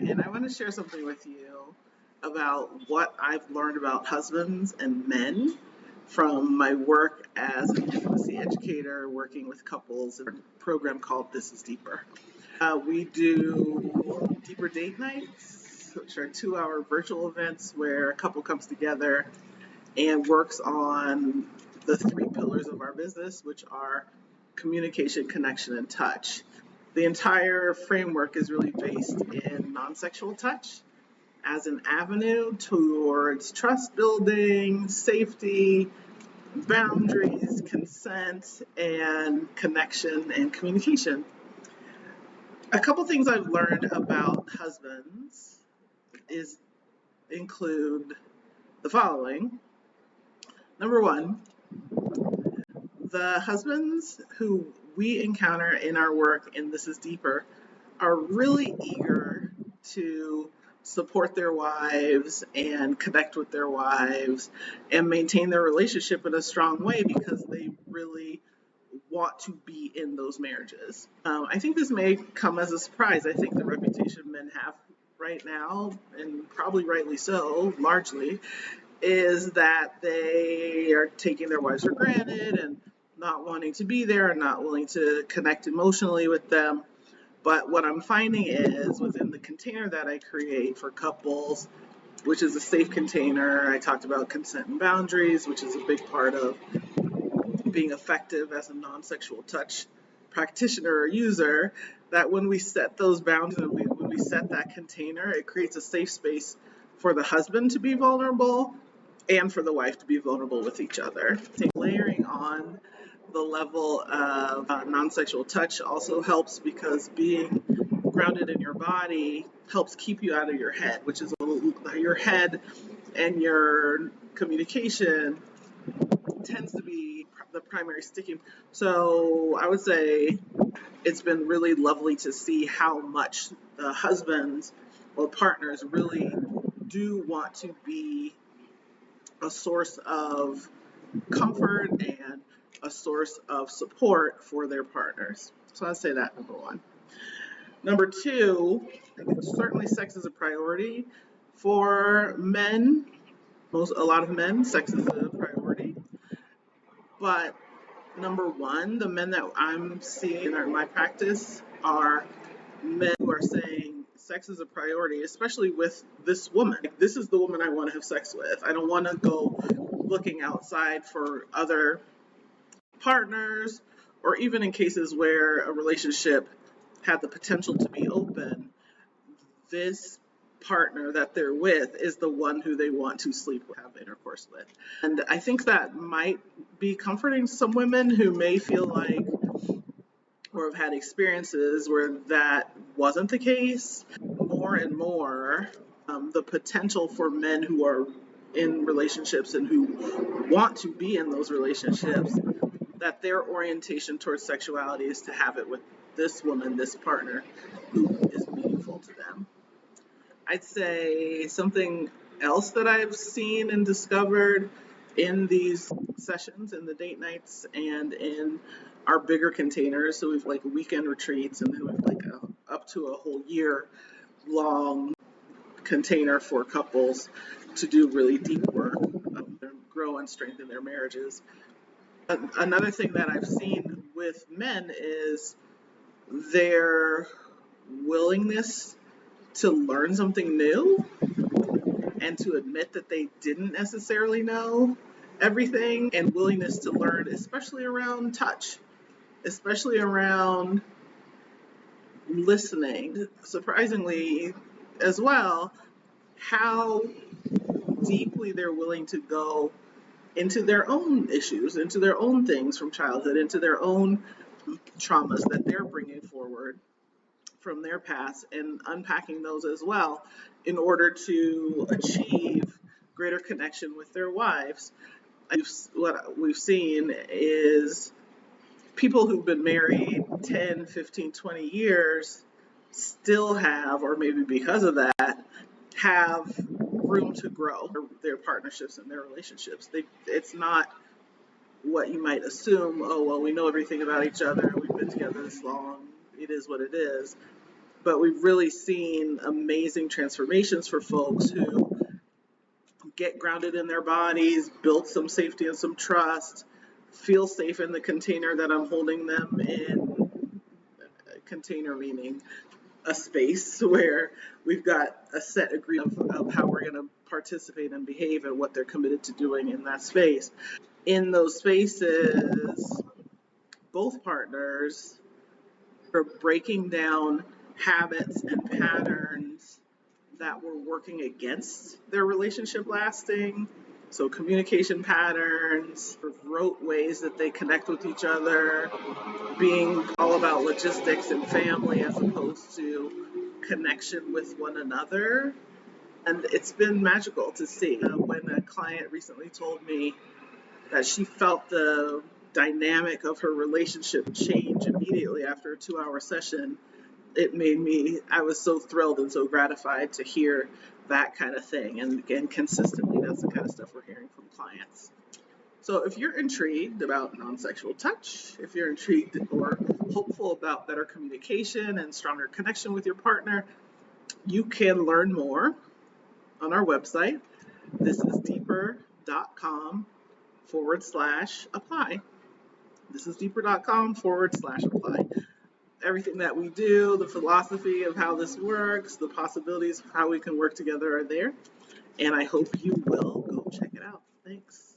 And I want to share something with you about what I've learned about husbands and men from my work as an intimacy educator working with couples in a program called This is Deeper. We do deeper date nights, which are 2-hour virtual events where a couple comes together and works on the 3 pillars of our business, which are communication, connection, and touch. The entire framework is really based in non-sexual touch as an avenue towards trust building, safety, boundaries, consent, and connection and communication. A couple things I've learned about husbands include the following. Number one, the husbands who we encounter in our work in This is Deeper are really eager to support their wives and connect with their wives and maintain their relationship in a strong way because they really want to be in those marriages. I think this may come as a surprise. I think the reputation men have right now, and probably rightly so, largely, is that they are taking their wives for granted and not wanting to be there and not willing to connect emotionally with them. But what I'm finding is within the container that I create for couples, which is a safe container, I talked about consent and boundaries, which is a big part of being effective as a non-sexual touch practitioner or user, that when we set those boundaries and when we set that container, it creates a safe space for the husband to be vulnerable and for the wife to be vulnerable with each other. Layering on the level of non-sexual touch also helps because being grounded in your body helps keep you out of your head, which is your head and your communication tends to be the primary sticking. So I would say it's been really lovely to see how much the husbands or partners really do want to be a source of comfort and a source of support for their partners. So I'd say that number one. Number two, certainly sex is a priority for men. A lot of men, sex is a priority. But number one, the men that I'm seeing in my practice are men who are saying sex is a priority, especially with this woman. Like, this is the woman I want to have sex with. I don't want to go looking outside for other partners, or even in cases where a relationship had the potential to be open, this partner that they're with is the one who they want to sleep with, have intercourse with. And I think that might be comforting to some women who may feel like or have had experiences where that wasn't the case. More and more, the potential for men who are in relationships and who want to be in those relationships, that their orientation towards sexuality is to have it with this woman, this partner, who is meaningful to them. I'd say something else that I've seen and discovered in these sessions, in the date nights, and in our bigger containers. So we've like weekend retreats, and then we've like up to a whole year long container for couples to do really deep work, grow and strengthen their marriages. Another thing that I've seen with men is their willingness to learn something new and to admit that they didn't necessarily know everything, and willingness to learn, especially around touch, especially around listening. Surprisingly, as well, how deeply they're willing to go into their own issues, into their own things from childhood, into their own traumas that they're bringing forward from their past, and unpacking those as well in order to achieve greater connection with their wives. What we've seen is people who've been married 10, 15, 20 years still have, or maybe because of that, have room to grow their partnerships and their relationships. It's not what you might assume, oh, well, we know everything about each other, we've been together this long, it is what it is. but we've really seen amazing transformations for folks who get grounded in their bodies, build some safety and some trust, feel safe in the container that I'm holding them in. Container meaning a space where we've got a set agreement of how we're going to participate and behave and what they're committed to doing in that space. In those spaces, both partners are breaking down habits and patterns that were working against their relationship lasting. So communication patterns, rote ways that they connect with each other, being all about logistics and family as opposed to connection with one another. And it's been magical to see. When a client recently told me that she felt the dynamic of her relationship change immediately after a 2-hour session, it made me, I was so thrilled and so gratified to hear that kind of thing. And again, consistently, that's the kind of stuff we're hearing from clients. So if you're intrigued about non-sexual touch, if you're intrigued or hopeful about better communication and stronger connection with your partner, you can learn more on our website. thisisdeeper.com/apply. thisisdeeper.com/apply. Everything that we do, the philosophy of how this works, the possibilities of how we can work together are there. And I hope you will go check it out. Thanks.